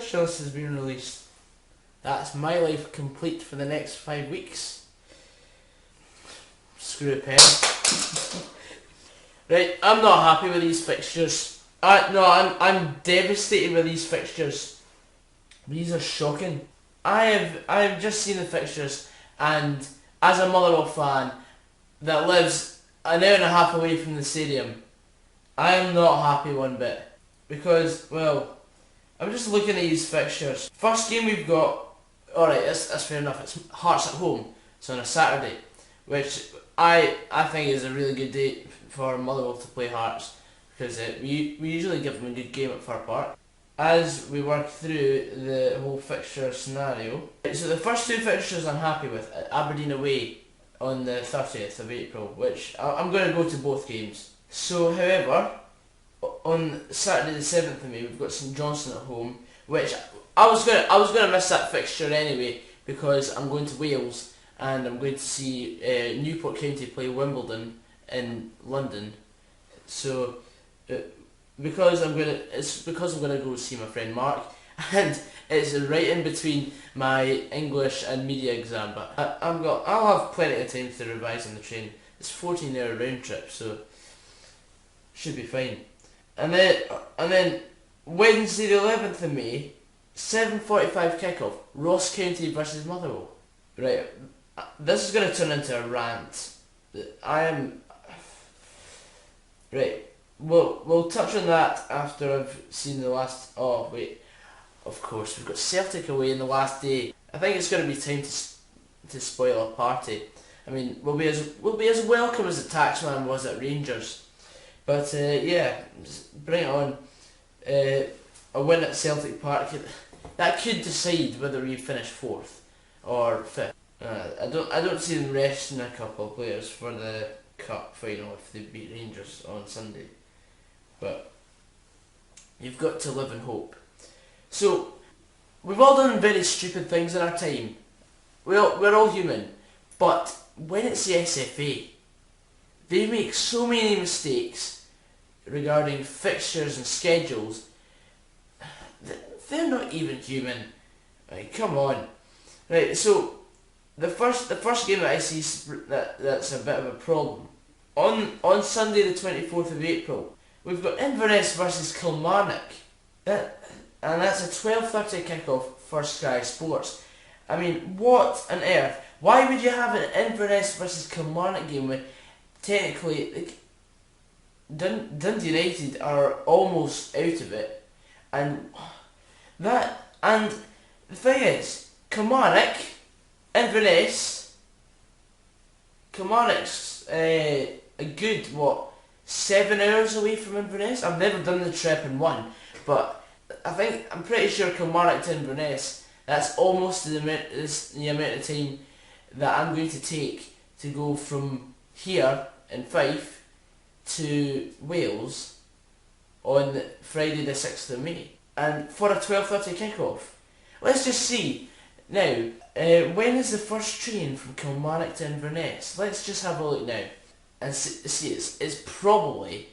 fixture list has been released. That's my life complete for the next 5 weeks. Screw a pen. Right, I'm not happy with these fixtures. I'm devastated with these fixtures. These are shocking. I have just seen the fixtures, and as a Motherwell fan that lives an hour and a half away from the stadium, I am not happy one bit. Because, well, I'm just looking at these fixtures. First game we've got, alright, that's fair enough, it's Hearts at home, it's on a Saturday, which I think is a really good day for Motherwell to play Hearts, because we usually give them a good game at Fir Park. As we work through the whole fixture scenario, so the first two fixtures I'm happy with, Aberdeen away on the 30th of April, which I'm going to go to both games. So, however, on Saturday the 7th of May, we've got St Johnstone at home, which I was gonna miss that fixture anyway, because I'm going to Wales and I'm going to see Newport County play Wimbledon in London. So, because I'm gonna go see my friend Mark, and it's right in between my English and media exam, but I'll have plenty of time to revise on the train. It's a 14-hour round trip, so should be fine. And then Wednesday the 11th of May, 7:45 kickoff, Ross County versus Motherwell. Right, this is going to turn into a rant. Right, we'll touch on that after I've seen the last. Oh wait, of course we've got Celtic away in the last day. I think it's going to be time to spoil our party. I mean, we'll be as welcome as the taxman was at Rangers. But yeah, just bring it on. A win at Celtic Park, that could decide whether we finish 4th or 5th. I don't see them resting a couple of players for the cup final if they beat Rangers on Sunday. But you've got to live in hope. So we've all done very stupid things in our time. We're all human, but when it's the SFA, they make so many mistakes regarding fixtures and schedules. They're not even human. Right, come on. Right, so the first game that I see that's a bit of a problem. On Sunday the 24th of April, we've got Inverness versus Kilmarnock. And that's a 12:30 kickoff for Sky Sports. I mean, what on earth? Why would you have an Inverness versus Kilmarnock game when technically Dundee United are almost out of it, and the thing is, Inverness, Kilmarnock's a good 7 hours away from Inverness. I've never done the trip in one, but I'm pretty sure Kilmarnock to Inverness, that's almost the amount of time that I'm going to take to go from here in Fife to Wales on Friday the 6th of May, and for a 12:30 kickoff. Let's just see now, when is the first train from Kilmarnock to Inverness? Let's just have a look now and see it's probably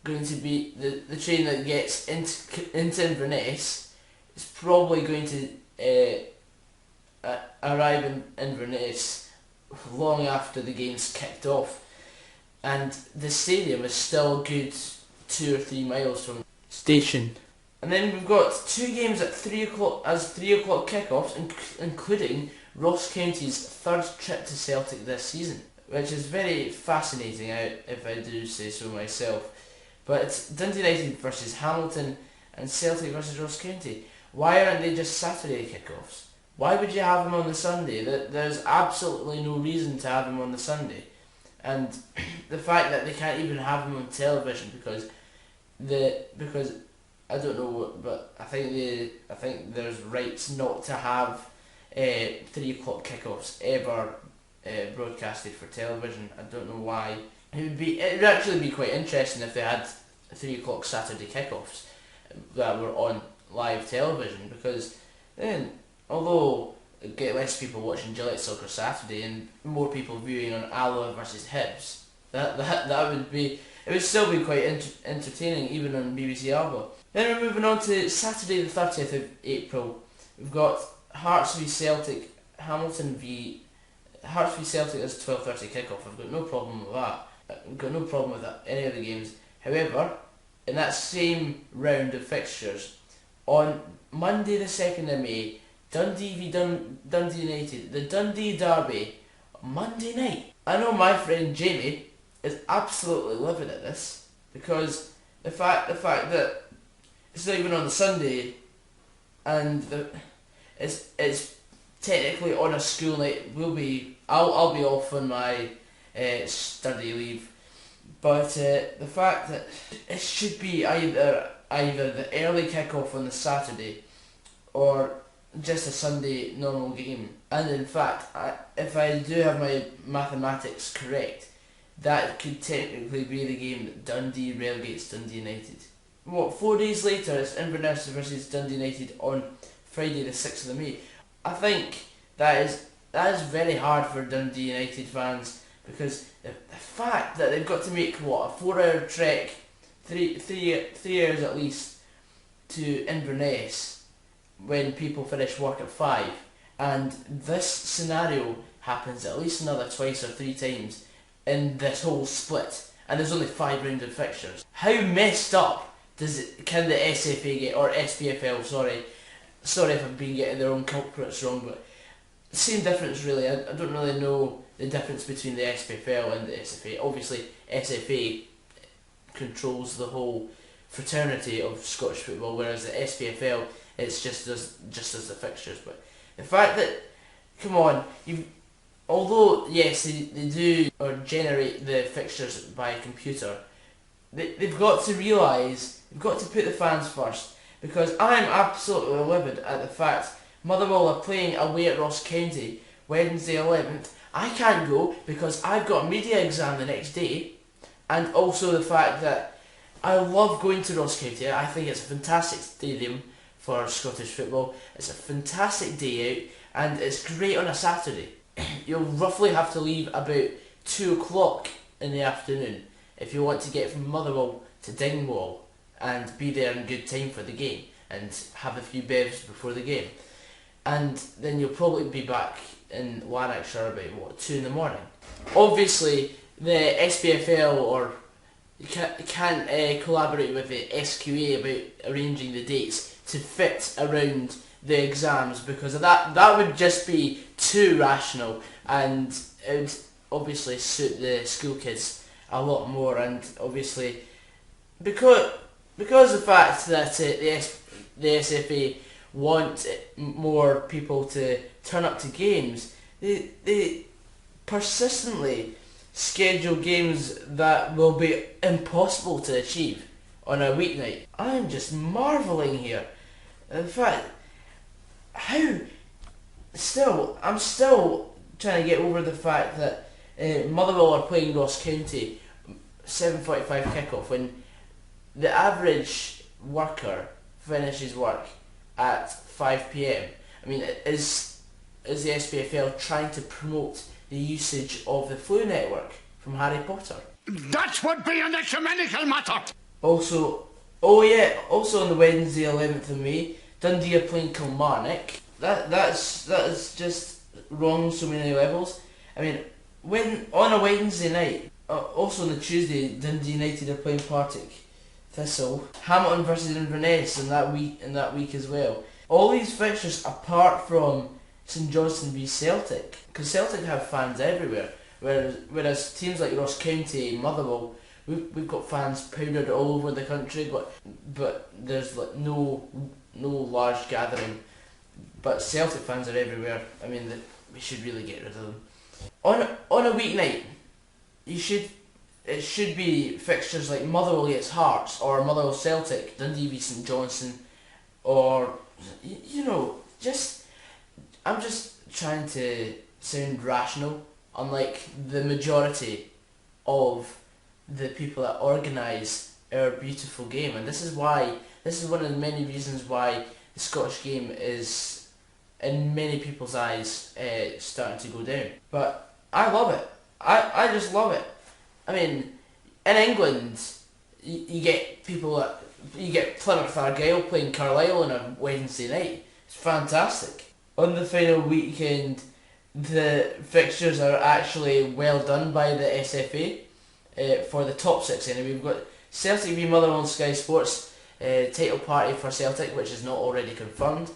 going to be the train that gets into Inverness is probably going to arrive in Inverness long after the game's kicked off, and the stadium is still a good 2 or 3 miles from the station. And then we've got 2 games at 3 o'clock as 3 o'clock kickoffs, including Ross County's 3rd trip to Celtic this season, which is very fascinating, if I do say so myself. But it's Dundee United versus Hamilton and Celtic versus Ross County. Why aren't they just Saturday kickoffs? Why would you have them on the Sunday? There's absolutely no reason to have them on the Sunday. And the fact that they can't even have them on television because I don't know, but I think there's rights not to have 3 o'clock kickoffs ever broadcasted for television. I don't know why. It would actually be quite interesting if they had 3 o'clock Saturday kickoffs that were on live television, because then, although get less people watching Gillette Soccer Saturday and more people viewing on Alloa versus Hibs, That would be. It would still be quite entertaining, even on BBC Alba. Then we're moving on to Saturday the 30th of April. We've got Hearts v Celtic, Hearts v Celtic is 12:30 kickoff. I've got no problem with that. I've got no problem with that, any of the games. However, in that same round of fixtures, on Monday the 2nd of May, Dundee v Dundee United, the Dundee Derby, Monday night. I know my friend Jamie is absolutely livid at this, because the fact that it's not even on the Sunday, and it's technically on a school night. I'll be off on my study leave, but the fact that it should be either the early kickoff on the Saturday or just a Sunday normal game. And in fact, if I do have my mathematics correct, that could technically be the game that Dundee relegates Dundee United. 4 days later, it's Inverness versus Dundee United on Friday the 6th of May. I think that is very hard for Dundee United fans, because the fact that they've got to make a 4-hour trek, three hours at least, to Inverness when people finish work at 5, and this scenario happens at least another twice or 3 times in this whole split, and there's only 5 rounds of fixtures. How messed up can the SFA get, or SPFL, sorry if I've been getting their own culprits wrong, but same difference really. I don't really know the difference between the SPFL and the SFA. Obviously SFA controls the whole fraternity of Scottish football, whereas the SPFL, it's just as the fixtures. But the fact that, come on, although yes they do or generate the fixtures by computer, they've got to realise, they've got to put the fans first, because I'm absolutely livid at the fact Motherwell are playing away at Ross County Wednesday 11th. I can't go because I've got a media exam the next day, and also the fact that I love going to Ross County. I think it's a fantastic stadium for Scottish football. It's a fantastic day out, and it's great on a Saturday. You'll roughly have to leave about 2 o'clock in the afternoon if you want to get from Motherwell to Dingwall and be there in good time for the game and have a few bevs before the game. And then you'll probably be back in Lanarkshire about 2 in the morning. Obviously the SPFL can't collaborate with the SQA about arranging the dates to fit around the exams, because that would just be too rational, and it would obviously suit the school kids a lot more. And obviously because the fact that the SFA want more people to turn up to games, they persistently schedule games that will be impossible to achieve on a weeknight. I'm just marvelling here. In fact, I'm still trying to get over the fact that Motherwell are playing Ross County 7:45 kickoff, when the average worker finishes work at 5 PM. I mean, is the SPFL trying to promote the usage of the Flu Network from Harry Potter? That would be an ecumenical matter! Also on the Wednesday 11th of May, Dundee are playing Kilmarnock. That is just wrong on so many levels. I mean, when on a Wednesday night, also on the Tuesday, Dundee United are playing Partick Thistle, Hamilton versus Inverness in that week as well. All these fixtures, apart from St Johnstone v Celtic, because Celtic have fans everywhere, whereas teams like Ross County, Motherwell, we've got fans powdered all over the country, but there's like no large gathering. But Celtic fans are everywhere. I mean, we should really get rid of them. On a weeknight, it should be fixtures like Motherwell against Hearts, or Motherwell Celtic, Dundee v St Johnstone, or I'm just trying to sound rational, unlike the majority of the people that organise our beautiful game. And this is one of the many reasons why the Scottish game is, in many people's eyes, starting to go down. But I love it. I just love it. I mean, in England, you get you get Plymouth Argyle playing Carlisle on a Wednesday night. It's fantastic. On the final weekend, the fixtures are actually well done by the SFA for the top six. Anyway, we've got Celtic v Motherwell on Sky Sports, title party for Celtic, which is not already confirmed.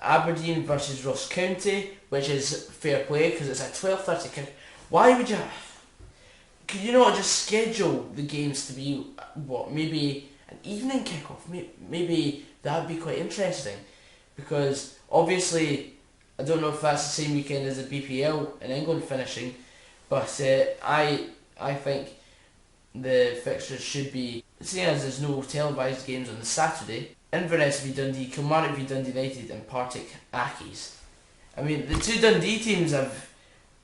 Aberdeen versus Ross County, which is fair play because it's a 12:30 kick. Why would you? Could you not just schedule the games to be maybe an evening kickoff? Maybe that would be quite interesting, because obviously I don't know if that's the same weekend as the BPL in England finishing, but I think the fixtures should be, seeing as there's no televised games on the Saturday. Inverness v Dundee, Kilmarnock v Dundee United and Partick Accies. I mean, the two Dundee teams have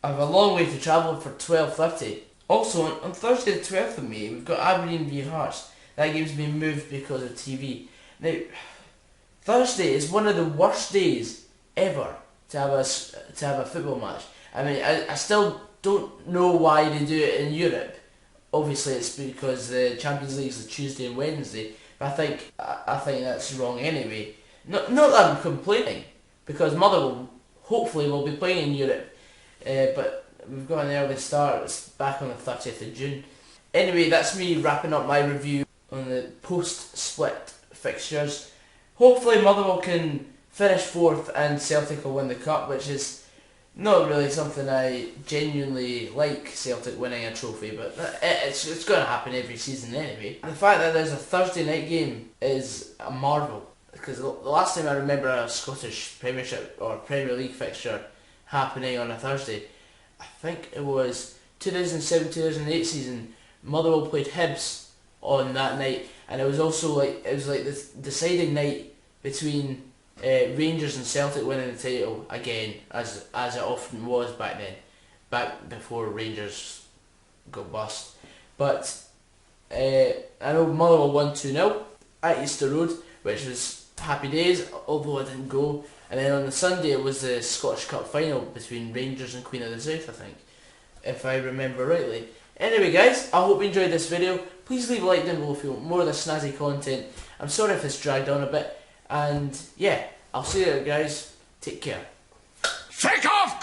a long way to travel for 12:30. Also, on Thursday the 12th of May, we've got Aberdeen v Hearts. That game's been moved because of TV. Now, Thursday is one of the worst days ever to have a football match. I mean, I still don't know why they do it in Europe. Obviously, it's because the Champions League is the Tuesday and Wednesday. But I think that's wrong anyway. Not that I'm complaining, because Motherwell hopefully will be playing in Europe. But we've got an early start. It's back on the 30th of June. Anyway, that's me wrapping up my review on the post-split fixtures. Hopefully Motherwell can finish fourth and Celtic will win the cup, which is not really something I genuinely like, Celtic winning a trophy, but it's going to happen every season anyway. The fact that there's a Thursday night game is a marvel, because the last time I remember a Scottish Premiership or Premier League fixture happening on a Thursday, I think it was 2007-2008 season. Motherwell played Hibs on that night, and it was also like this deciding night between Rangers and Celtic winning the title again, as it often was back then, back before Rangers got bust. But I know Motherwell won 2-0 at Easter Road, which was happy days, although I didn't go. And then on the Sunday it was the Scottish Cup final between Rangers and Queen of the South, I think, if I remember rightly. Anyway guys, I hope you enjoyed this video. Please leave a like down below if you want more of this snazzy content. I'm sorry if this dragged on a bit. And yeah, I'll see you guys. Take care. Take off!